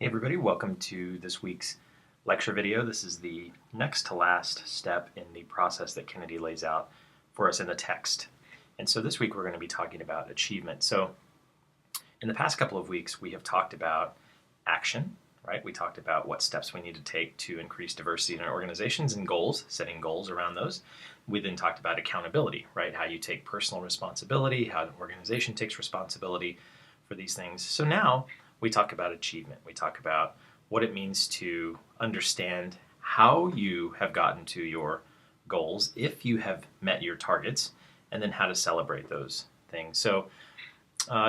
Hey everybody, welcome to this week's lecture video. This is the next to last step in the process that Kennedy lays out for us in the text. And so this week we're going to be talking about achievement. So in the past couple of weeks we have talked about action, right? We talked about what steps we need to take to increase diversity in our organizations and goals, setting goals around those. We then talked about accountability, right? How you take personal responsibility, how an organization takes responsibility for these things. So now we talk about achievement. We talk about what it means to understand how you have gotten to your goals, if you have met your targets, and then how to celebrate those things. So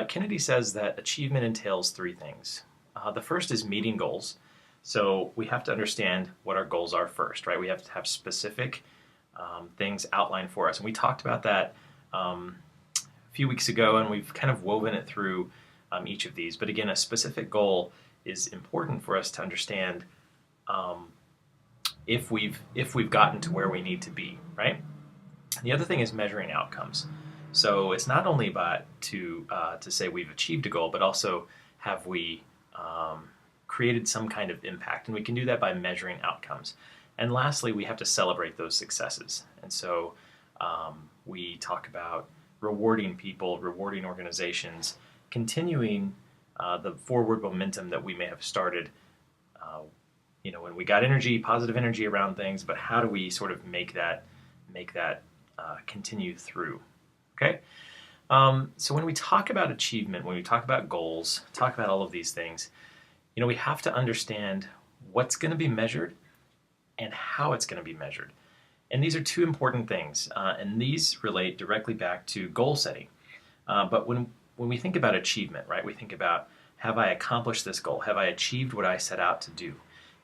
Kennedy says that achievement entails three things. The first is meeting goals. So we have to understand what our goals are first, right? We have to have specific things outlined for us. And we talked about that a few weeks ago, and we've kind of woven it through each of these. But again, a specific goal is important for us to understand if we've gotten to where we need to be, right? The other thing is measuring outcomes. So it's not only about to say we've achieved a goal, but also have we created some kind of impact, and we can do that by measuring outcomes. And lastly, we have to celebrate those successes. And so we talk about rewarding people, rewarding organizations, continuing the forward momentum that we may have started, when we got positive energy around things, but how do we sort of make that continue through, okay? So when we talk about achievement, when we talk about goals, talk about all of these things, we have to understand what's going to be measured and how it's going to be measured. And these are two important things, and these relate directly back to goal setting. But when we think about achievement, right, we think about, have I accomplished this goal? Have I achieved what I set out to do?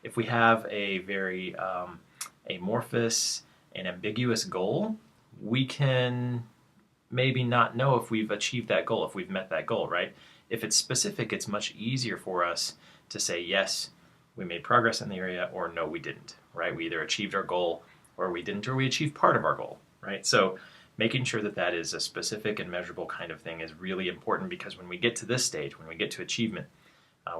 If we have a very amorphous and ambiguous goal, we can maybe not know if we've achieved that goal, if we've met that goal, right? If it's specific, it's much easier for us to say, yes, we made progress in the area, or no, we didn't, right? We either achieved our goal, or we didn't, or we achieved part of our goal, right? So making sure that that is a specific and measurable kind of thing is really important, because when we get to this stage, when we get to achievement,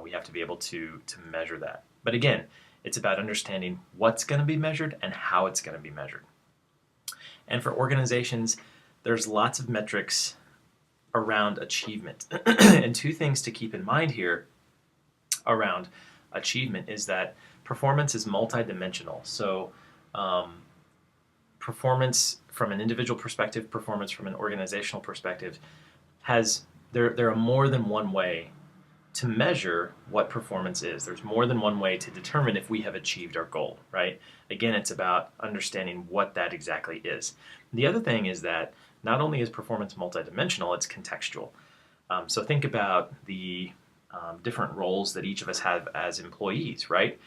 we have to be able to measure that. But again, it's about understanding what's going to be measured and how it's going to be measured. And for organizations, there's lots of metrics around achievement. And two things to keep in mind here around achievement is that performance is multidimensional. So performance from an individual perspective, performance from an organizational perspective, there are more than one way to measure what performance is. There's more than one way to determine if we have achieved our goal, right? Again, it's about understanding what that exactly is. The other thing is that not only is performance multidimensional, it's contextual. So think about the different roles that each of us have as employees, right?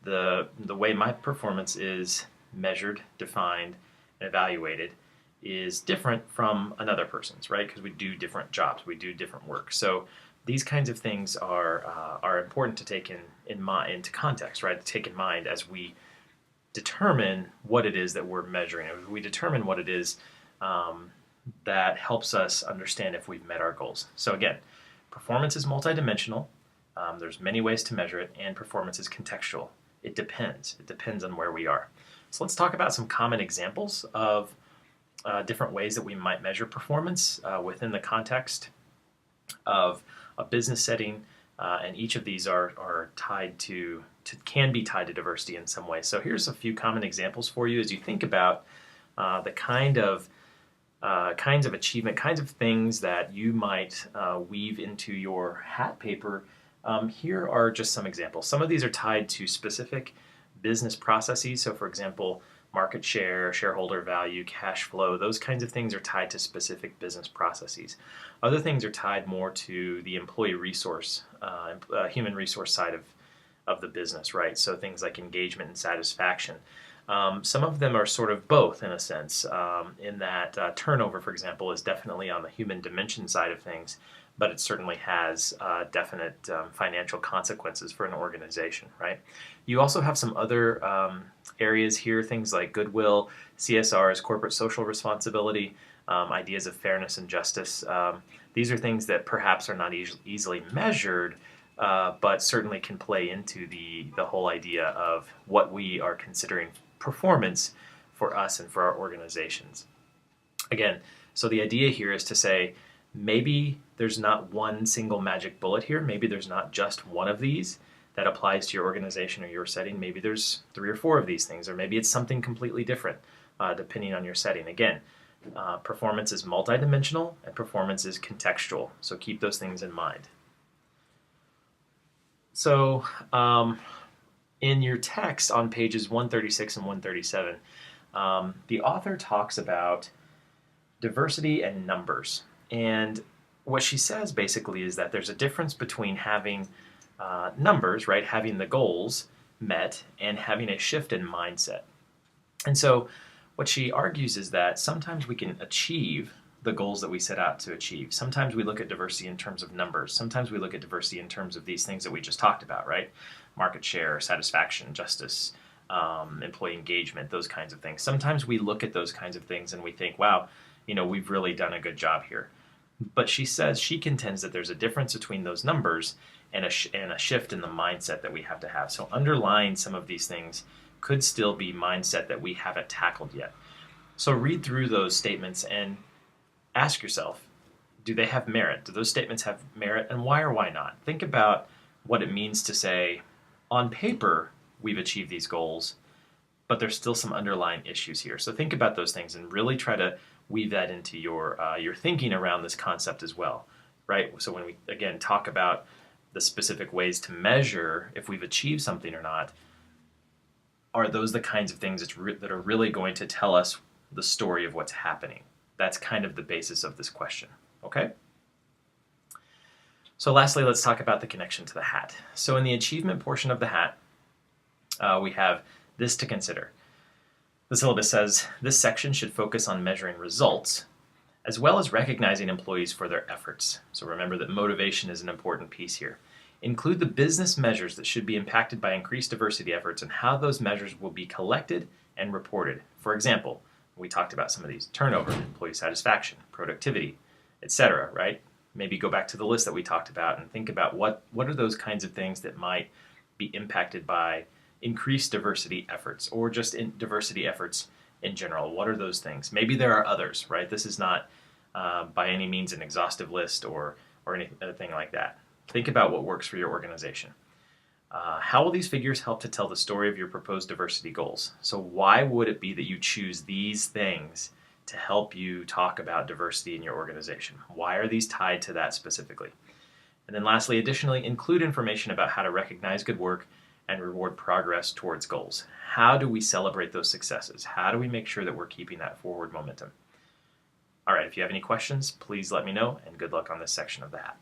The way my performance is measured, defined, and evaluated is different from another person's, right? Because we do different jobs, we do different work. So these kinds of things are important to take into context, right? To take in mind as we determine what it is that we're measuring. As we determine what it is that helps us understand if we've met our goals. So again, performance is multidimensional. There's many ways to measure it, and performance is contextual. It depends. It depends on where we are. So let's talk about some common examples of different ways that we might measure performance within the context of a business setting, and each of these are tied can be tied to diversity in some way. So here's a few common examples for you as you think about the kinds of achievement, kinds of things that you might weave into your hat paper. Here are just some examples. Some of these are tied to specific business processes. So for example, market share, shareholder value, cash flow, those kinds of things are tied to specific business processes. Other things are tied more to the employee resource, human resource side of the business, right? So things like engagement and satisfaction. Some of them are sort of both in a sense, in that turnover, for example, is definitely on the human dimension side of things, but it certainly has definite financial consequences for an organization, right? You also have some other areas here, things like goodwill, CSRs, corporate social responsibility, ideas of fairness and justice. These are things that perhaps are not easily measured, but certainly can play into the whole idea of what we are considering performance for us and for our organizations. Again, so the idea here is to say, maybe there's not one single magic bullet here. Maybe there's not just one of these that applies to your organization or your setting. Maybe there's 3 or 4 of these things, or maybe it's something completely different, depending on your setting. Again, performance is multidimensional and performance is contextual, so keep those things in mind. So in your text on pages 136 and 137, the author talks about diversity and numbers. And what she says basically is that there's a difference between having numbers, right, having the goals met, and having a shift in mindset. And so what she argues is that sometimes we can achieve the goals that we set out to achieve. Sometimes we look at diversity in terms of numbers. Sometimes we look at diversity in terms of these things that we just talked about, right? Market share, satisfaction, justice, employee engagement, those kinds of things. Sometimes we look at those kinds of things and we think, wow, we've really done a good job here. But she says, she contends that there's a difference between those numbers and a shift in the mindset that we have to have. So underlying some of these things could still be mindset that we haven't tackled yet. So read through those statements and ask yourself, do they have merit? Do those statements have merit, and why or why not? Think about what it means to say, on paper, we've achieved these goals, but there's still some underlying issues here. So think about those things and really try to weave that into your thinking around this concept as well, right? So when we, again, talk about the specific ways to measure if we've achieved something or not, are those the kinds of things that are really going to tell us the story of what's happening? That's kind of the basis of this question, okay? So lastly, let's talk about the connection to the hat. So in the achievement portion of the hat, we have this to consider. The syllabus says, this section should focus on measuring results, as well as recognizing employees for their efforts. So remember that motivation is an important piece here. Include the business measures that should be impacted by increased diversity efforts and how those measures will be collected and reported. For example, we talked about some of these: turnover, employee satisfaction, productivity, etc., right? Maybe go back to the list that we talked about and think about what are those kinds of things that might be impacted by increased diversity efforts, or just in diversity efforts in general. What are those things? Maybe there are others, right? This is not by any means an exhaustive list or anything like that. Think about what works for your organization. How will these figures help to tell the story of your proposed diversity goals? So why would it be that you choose these things to help you talk about diversity in your organization? Why are these tied to that specifically? And then lastly, additionally, include information about how to recognize good work and reward progress towards goals. How do we celebrate those successes? How do we make sure that we're keeping that forward momentum? All right, if you have any questions, please let me know, and good luck on this section of the hat.